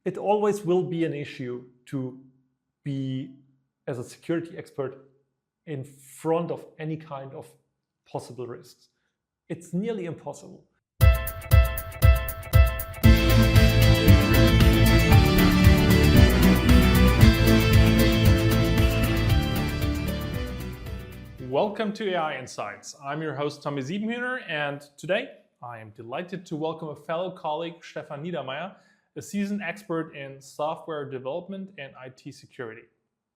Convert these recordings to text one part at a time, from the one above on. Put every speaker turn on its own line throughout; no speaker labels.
it always will be an issue to be, as a security expert, in front of any kind of possible risks. It's nearly impossible.
Welcome to AI Insights. I'm your host, Siebenhüner, and today I am delighted to welcome a fellow colleague, Stefan Niedermaier, a seasoned expert in software development and IT security.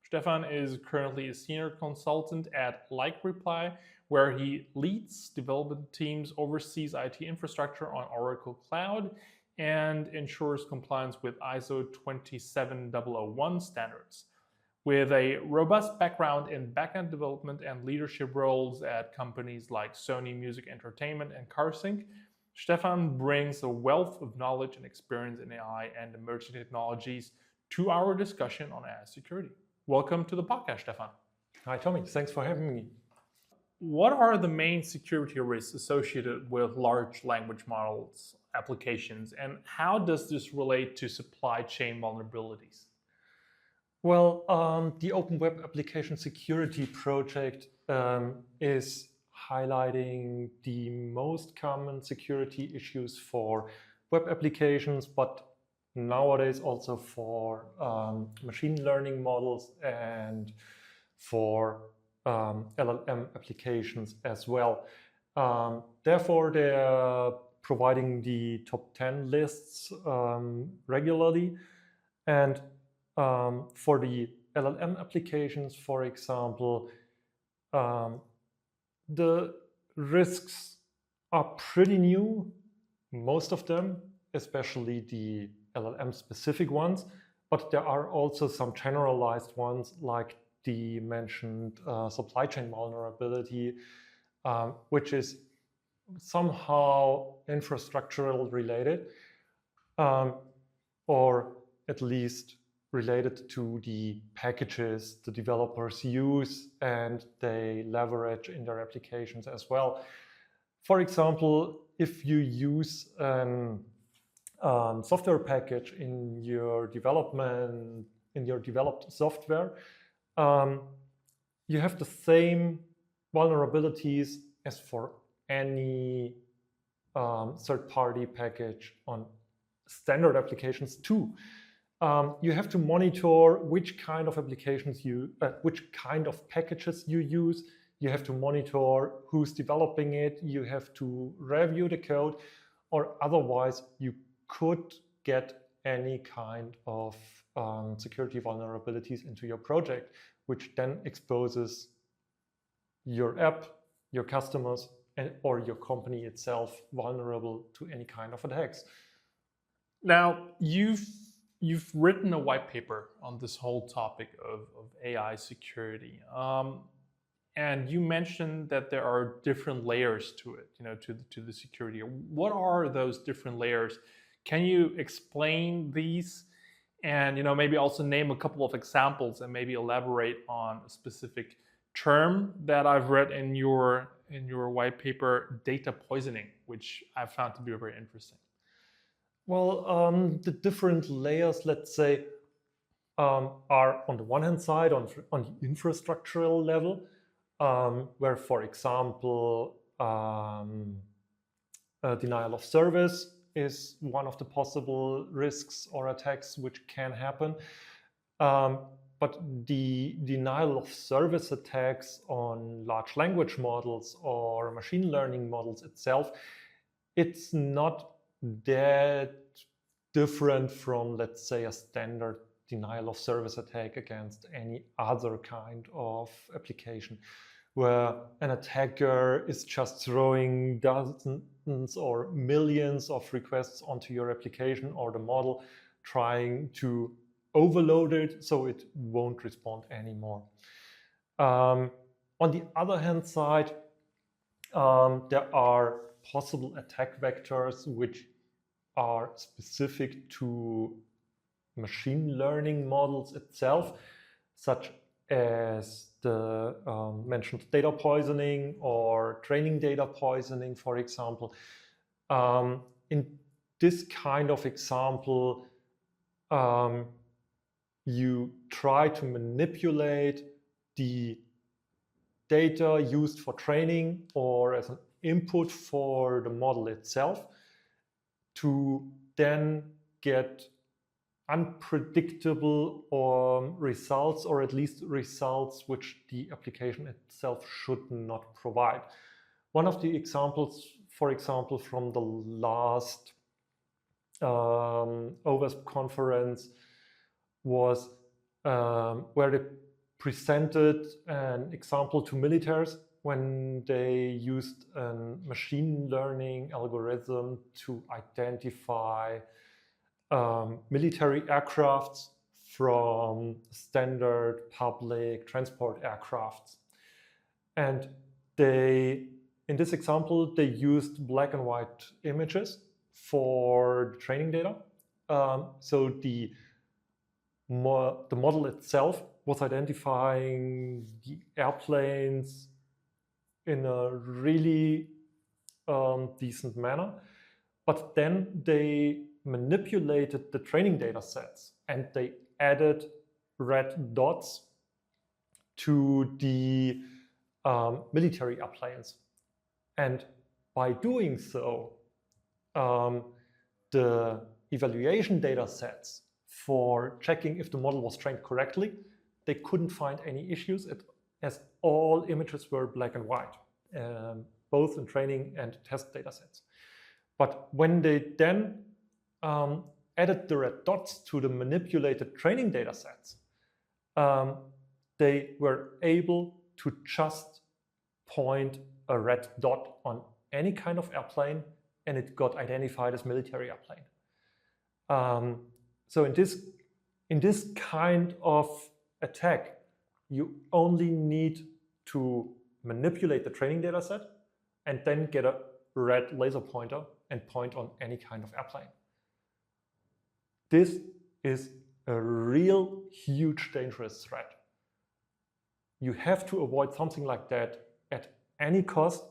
Stefan is currently a senior consultant at LikeReply, where he leads development teams, oversees IT infrastructure on Oracle Cloud, and ensures compliance with ISO 27001 standards. With a robust background in backend development and leadership roles at companies like Sony Music Entertainment and CarSync, Stefan brings a wealth of knowledge and experience in AI and emerging technologies to our discussion on AI security. Welcome to the podcast, Stefan.
Hi, Tommy. Thanks for having me.
What are the main security risks associated with large language models applications, and how does this relate to supply chain vulnerabilities?
Well, the Open Web Application Security Project is highlighting the most common security issues for web applications, but nowadays also for machine learning models and for LLM applications as well. Therefore, they're providing the top 10 lists regularly. And for the LLM applications, for example, the risks are pretty new, most of them, especially the LLM-specific ones, but there are also some generalized ones like the mentioned supply chain vulnerability, which is somehow infrastructural related, or at least related to the packages the developers use and they leverage in their applications as well. For example, if you use a software package in your development, in your developed software, you have the same vulnerabilities as for any third-party package on standard applications too. You have to monitor which kind of applications which kind of packages you use. You have to monitor who's developing it. You have to review the code, or otherwise you could get any kind of security vulnerabilities into your project, which then exposes your app, your customers, or your company itself vulnerable to any kind of attacks.
Now, You've written a white paper on this whole topic of AI security, and you mentioned that there are different layers to it, to the security. What are those different layers? Can you explain these, and maybe also name a couple of examples and maybe elaborate on a specific term that I've read in your white paper, data poisoning, which I found to be very interesting.
Well, the different layers, let's say, are on the one hand side on the infrastructural level, where, for example, denial of service is one of the possible risks or attacks which can happen. But the denial of service attacks on large language models or machine learning models itself, it's not that different from, let's say, a standard denial of service attack against any other kind of application, where an attacker is just throwing dozens or millions of requests onto your application or the model, trying to overload it so it won't respond anymore. On the other hand side, there are possible attack vectors which are specific to machine learning models itself, such as the mentioned data poisoning or training data poisoning, for example. In this kind of example, you try to manipulate the data used for training or as an input for the model itself to then get unpredictable results, or at least results which the application itself should not provide. One of the examples, for example, from the last OWASP conference was where they presented an example to militaries when they used a machine learning algorithm to identify military aircrafts from standard public transport aircrafts. And in this example, they used black and white images for the training data. So the model itself was identifying the airplanes in a really decent manner. But then they manipulated the training data sets and they added red dots to the military airplanes. And by doing so, the evaluation data sets for checking if the model was trained correctly, they couldn't find any issues as all images were black and white, both in training and test data sets. But when they then added the red dots to the manipulated training data sets, they were able to just point a red dot on any kind of airplane and it got identified as military airplane. So in this kind of attack, you only need to manipulate the training data set and then get a red laser pointer and point on any kind of airplane. This is a real huge dangerous threat. You have to avoid something like that at any cost,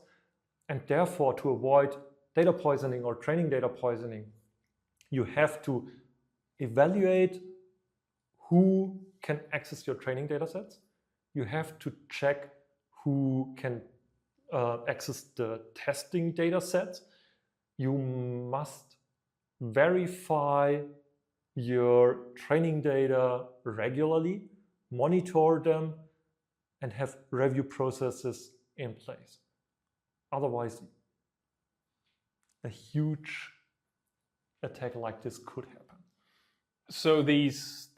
and therefore to avoid data poisoning or training data poisoning, you have to evaluate who can access your training data sets. You have to check who can access the testing data sets. You must verify your training data regularly, monitor them, and have review processes in place. Otherwise, a huge attack like this could happen.
So these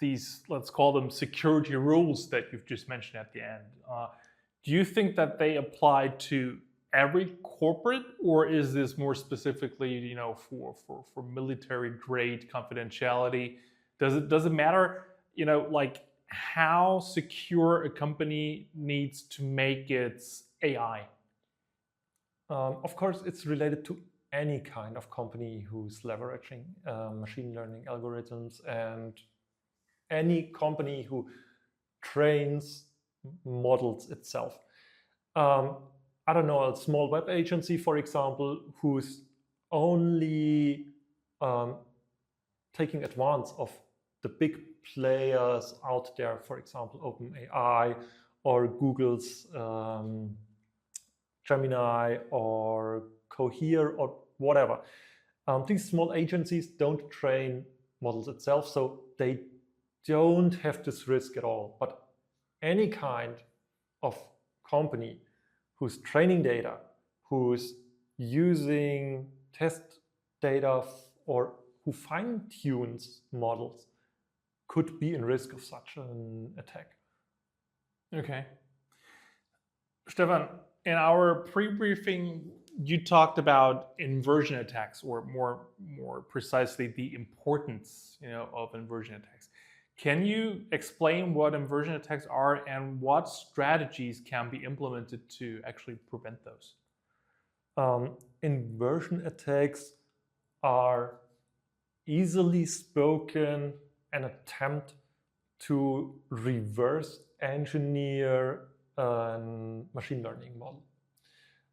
let's call them security rules that you've just mentioned at the end, do you think that they apply to every corporate, or is this more specifically, for military grade confidentiality? Does it matter, like how secure a company needs to make its AI?
Of course, it's related to any kind of company who's leveraging machine learning algorithms, and any company who trains models itself. I don't know, a small web agency, for example, who's only taking advantage of the big players out there, for example, OpenAI or Google's Gemini or Cohere or whatever. These small agencies don't train models itself, so they don't have this risk at all. But any kind of company whose training data, who's using test data or who fine-tunes models could be in risk of such an attack.
Okay. Stefan, in our pre-briefing, you talked about inversion attacks, or more precisely, the importance, of inversion attacks. Can you explain what inversion attacks are and what strategies can be implemented to actually prevent those?
Inversion attacks are, easily spoken, an attempt to reverse engineer a machine learning model,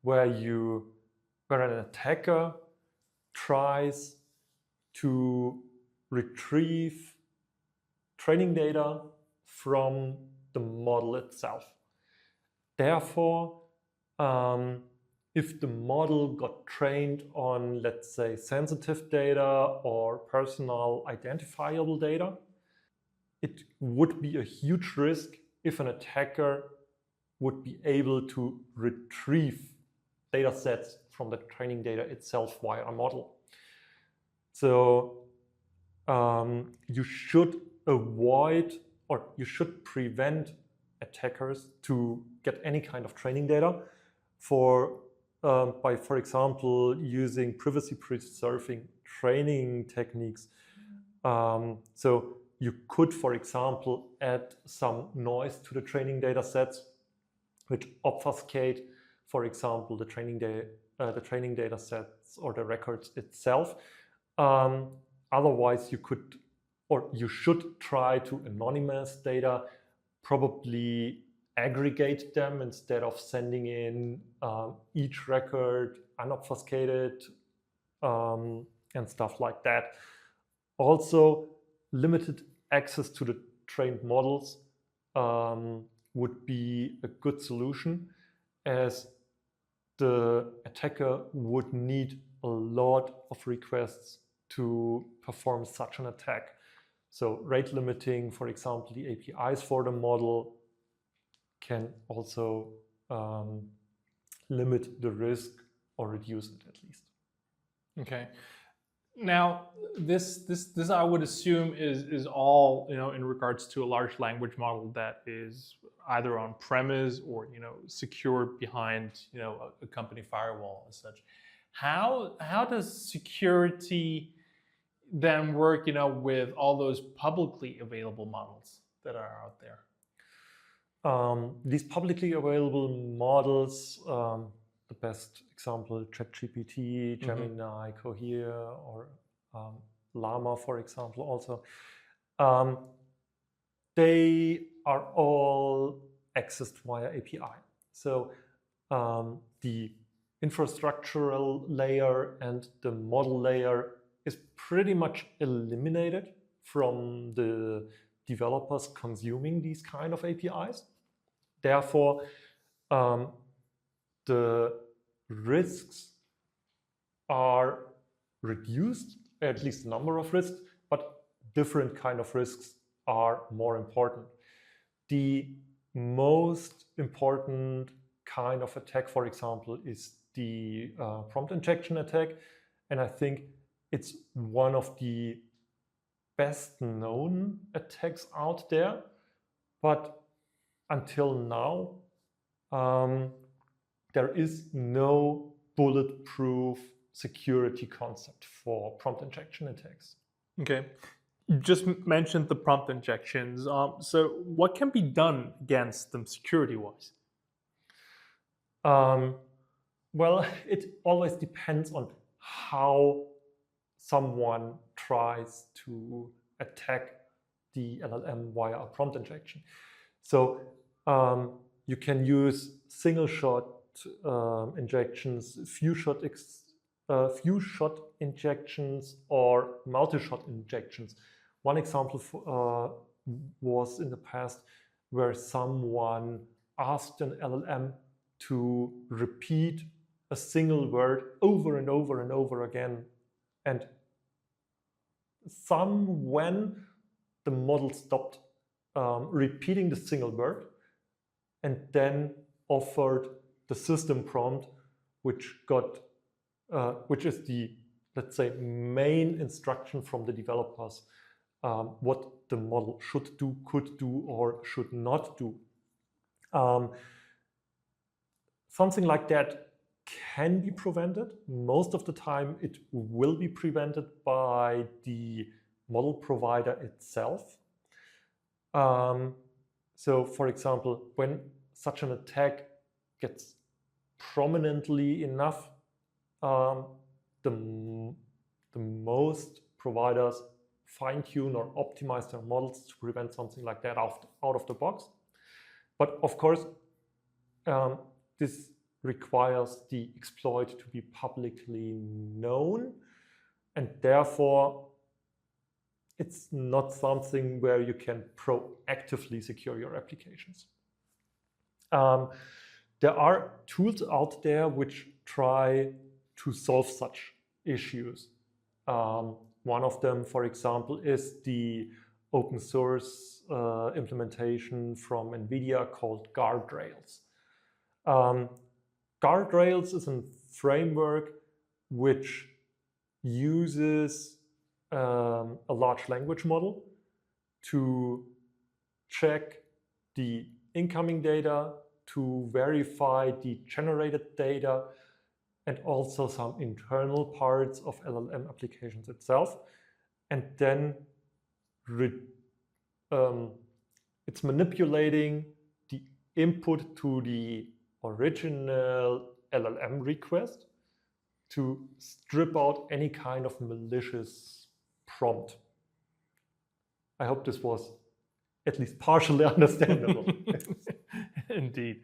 where an attacker tries to retrieve training data from the model itself. Therefore, if the model got trained on, let's say, sensitive data or personal identifiable data, it would be a huge risk if an attacker would be able to retrieve data sets from the training data itself via a model. So you should avoid, or you should prevent attackers to get any kind of training data by, for example, using privacy-preserving training techniques. So you could, for example, add some noise to the training data sets, which obfuscate, for example, the training data sets or the records itself. Otherwise, you could, or you should try to anonymize data, probably aggregate them instead of sending in each record unobfuscated and stuff like that. Also, limited access to the trained models would be a good solution, as the attacker would need a lot of requests to perform such an attack. So rate limiting, for example, the APIs for the model can also limit the risk or reduce it at least.
Okay. Now, this I would assume is all, in regards to a large language model that is either on premise or secured behind a company firewall and such. How does security then work with all those publicly available models that are out there?
These publicly available models, the best example, ChatGPT, Gemini, Cohere, or Llama, for example, also, they are all accessed via API. So the infrastructural layer and the model layer is pretty much eliminated from the developers consuming these kind of APIs. Therefore, the risks are reduced, at least the number of risks, but different kind of risks are more important. The most important kind of attack, for example, is the prompt injection attack. And I think it's one of the best known attacks out there. But until now, there is no bulletproof security concept for prompt injection attacks.
Okay. You just mentioned the prompt injections. So what can be done against them security-wise?
Well, it always depends on how someone tries to attack the LLM via a prompt injection. So you can use single-shot injections, few-shot injections, or multi-shot injections. One example was in the past where someone asked an LLM to repeat a single word over and over and over again. And when the model stopped repeating the single word and then offered the system prompt, which is the, let's say, main instruction from the developers, what the model should do, could do, or should not do. Something like that can be prevented. Most of the time it will be prevented by the model provider itself. So for example, when such an attack gets prominently enough, the most providers fine-tune or optimize their models to prevent something like that out of the box. But of course, this requires the exploit to be publicly known, and therefore it's not something where you can proactively secure your applications. There are tools out there which try to solve such issues. One of them, for example, is the open source implementation from NVIDIA called Guardrails. Guardrails is a framework which uses a large language model to check the incoming data, to verify the generated data, and also some internal parts of LLM applications itself. And then it's manipulating the input to the original LLM request to strip out any kind of malicious prompt. I hope this was at least partially understandable.
Indeed.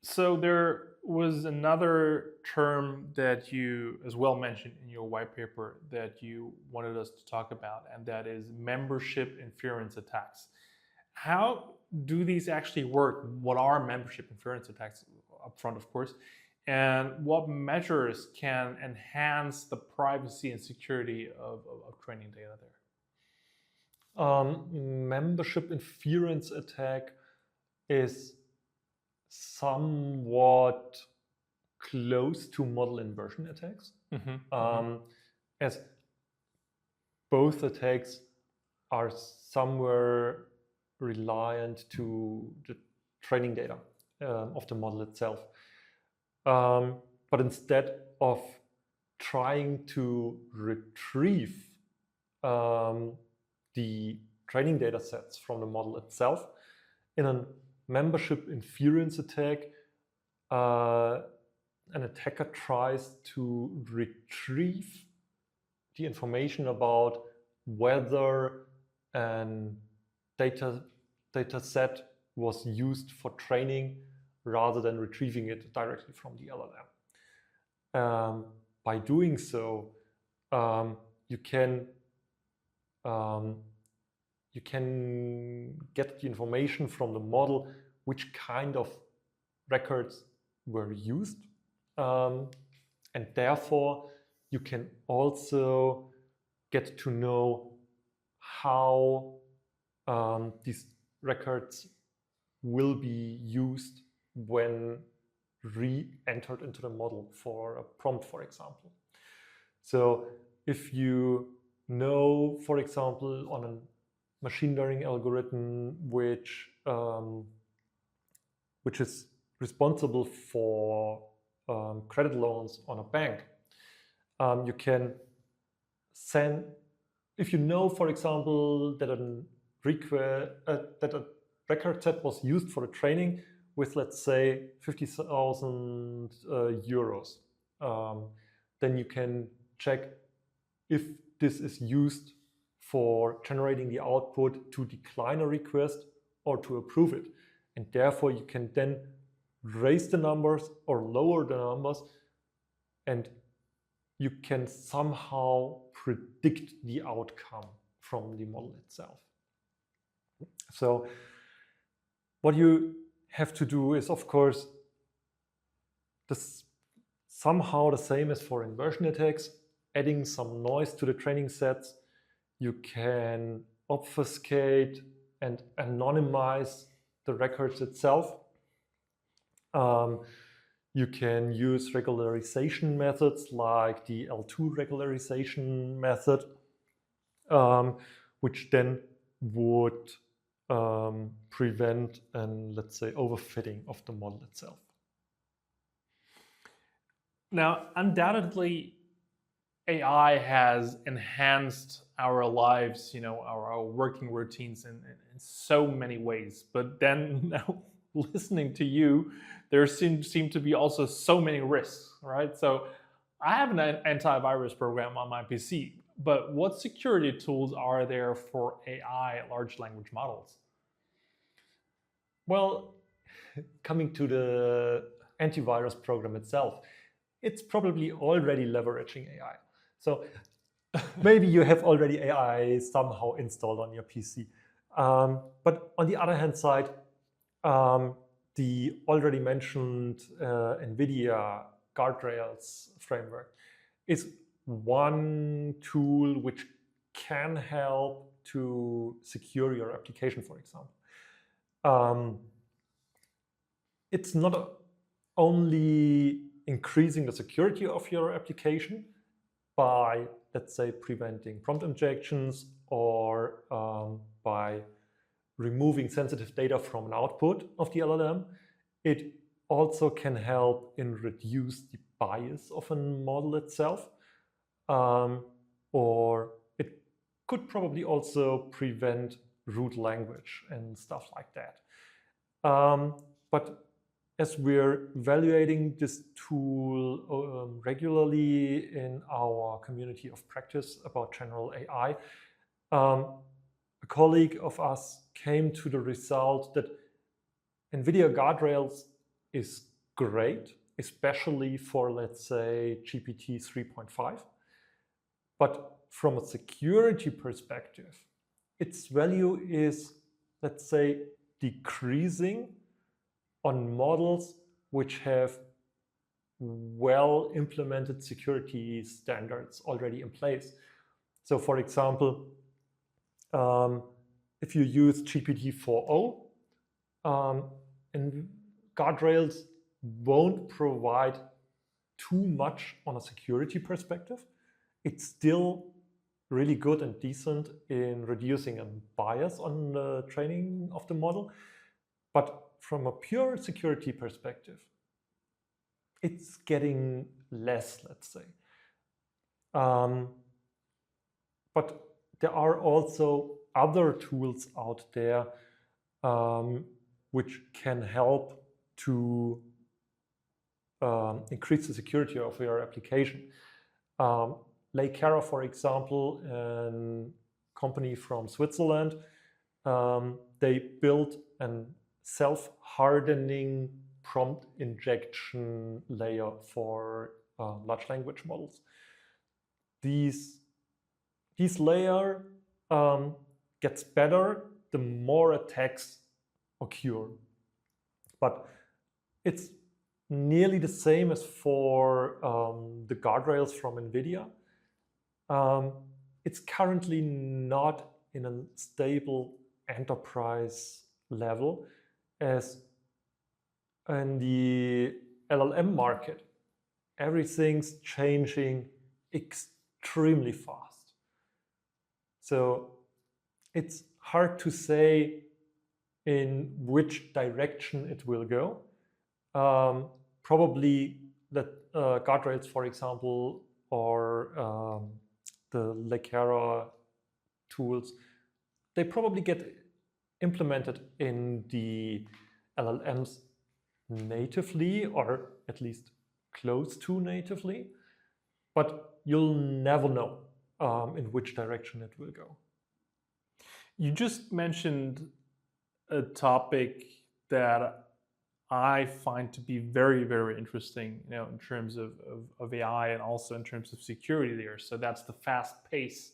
So there was another term that you as well mentioned in your white paper that you wanted us to talk about, and that is membership inference attacks. How do these actually work? What are membership inference attacks upfront, of course? And what measures can enhance the privacy and security of training data there?
Membership inference attack is somewhat close to model inversion attacks, as both attacks are somewhere reliant to the training data of the model itself. But instead of trying to retrieve the training data sets from the model itself, in a membership inference attack, an attacker tries to retrieve the information about whether an data set was used for training rather than retrieving it directly from the LLM. By doing so, you can get the information from the model which kind of records were used, and therefore you can also get to know how these records will be used when re-entered into the model for a prompt, for example. So if you know, for example, on a machine learning algorithm which is responsible for credit loans on a bank, you can send, if you know, for example, that a record set was used for the training with, let's say, 50,000 euros, then you can check if this is used for generating the output to decline a request or to approve it. And therefore, you can then raise the numbers or lower the numbers, and you can somehow predict the outcome from the model itself. So what you have to do is, of course, somehow the same as for inversion attacks, adding some noise to the training sets. You can obfuscate and anonymize the records itself. You can use regularization methods like the L2 regularization method, which then would prevent an, let's say, overfitting of the model itself.
Now, undoubtedly, AI has enhanced our lives, our working routines in so many ways. But then, now, listening to you, there seem to be also so many risks, right? So I have an antivirus program on my PC, but what security tools are there for AI large language models?
Well, coming to the antivirus program itself, it's probably already leveraging AI. So maybe you have already AI somehow installed on your PC. But on the other hand side, the already mentioned NVIDIA guardrails framework is one tool which can help to secure your application, for example. It's not only increasing the security of your application by, let's say, preventing prompt injections or by removing sensitive data from an output of the LLM. It also can help in reduce the bias of a model itself, or it could probably also prevent root language and stuff like that. But as we're evaluating this tool regularly in our community of practice about general AI, a colleague of us came to the result that NVIDIA guardrails is great, especially for, let's say, GPT 3.5. But from a security perspective, its value is, let's say, decreasing on models which have well implemented security standards already in place. So for example, if you use GPT 4.0, and guardrails won't provide too much on a security perspective. It's still really good and decent in reducing a bias on the training of the model. But from a pure security perspective, it's getting less, let's say. But there are also other tools out there which can help to increase the security of your application. Leikera, for example, a company from Switzerland, they built a self-hardening prompt injection layer for large language models. This layer gets better the more attacks occur. But it's nearly the same as for the guardrails from NVIDIA. It's currently not in a stable enterprise level, as in the LLM market, everything's changing extremely fast. So it's hard to say in which direction it will go. Probably that guardrails, for example, or the Leikera tools, they probably get implemented in the LLMs natively, or at least close to natively, but you'll never know in which direction it will go.
You just mentioned a topic that I find to be very, very interesting, in terms of AI and also in terms of security there. So that's the fast pace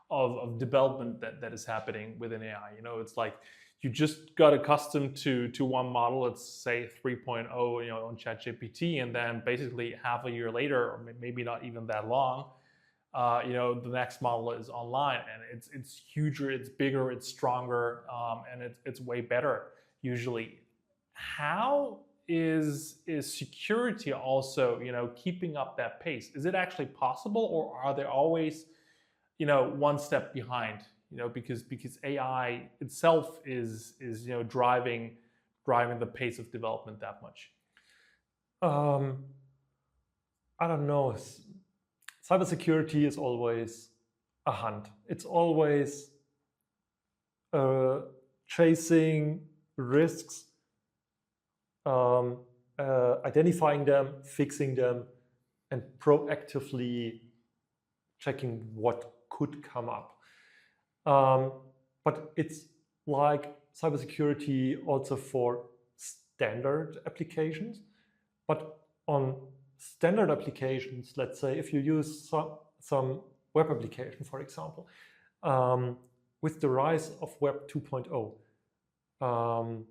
of development that is happening within AI. It's like you just got accustomed to one model, let's say 3.0, on ChatGPT, and then basically half a year later, or maybe not even that long, the next model is online, and it's huger, it's bigger, it's stronger, and it's way better usually. How is security also, keeping up that pace? Is it actually possible, or are they always, one step behind? Because AI itself is driving the pace of development that much.
I don't know. Cybersecurity is always a hunt. It's always chasing risks, identifying them, fixing them, and proactively checking what could come up. But it's like cybersecurity also for standard applications. But on standard applications, let's say if you use some web application, for example. With the rise of Web 2.0,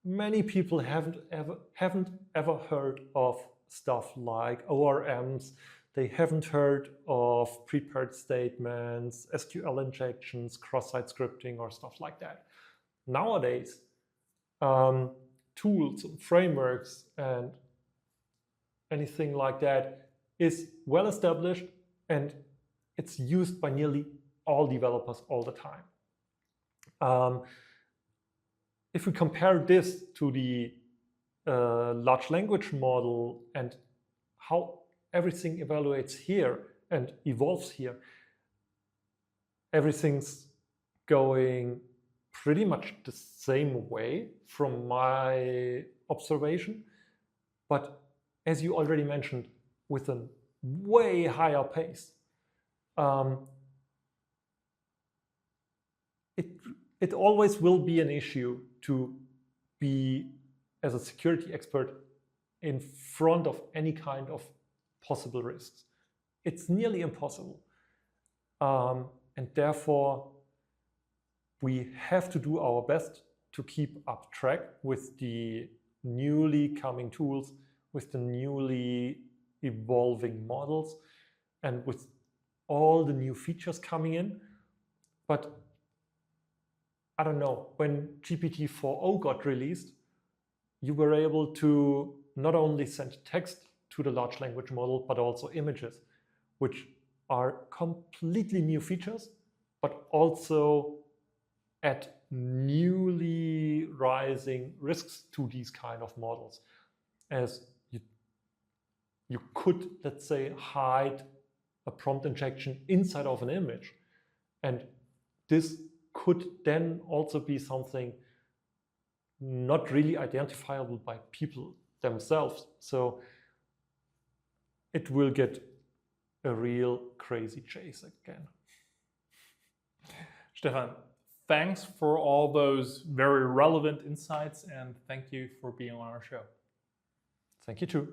many people haven't ever heard of stuff like ORMs. They haven't heard of prepared statements, SQL injections, cross-site scripting, or stuff like that. Nowadays, tools and frameworks and anything like that is well established, and it's used by nearly all developers all the time. If we compare this to the large language model and how everything evaluates here and evolves here, everything's going pretty much the same way from my observation, but as you already mentioned, with a way higher pace. It always will be an issue to be, as a security expert, in front of any kind of possible risks. It's nearly impossible. And therefore, we have to do our best to keep up track with the newly coming tools, with the newly evolving models, and with all the new features coming in. But I don't know, when GPT-4o got released, you were able to not only send text to the large language model, but also images, which are completely new features, but also add newly rising risks to these kind of models. As you could, let's say, hide a prompt injection inside of an image. And this could then also be something not really identifiable by people themselves. So it will get a real crazy chase again.
Stefan, thanks for all those very relevant insights, and thank you for being on our show.
Thank you too.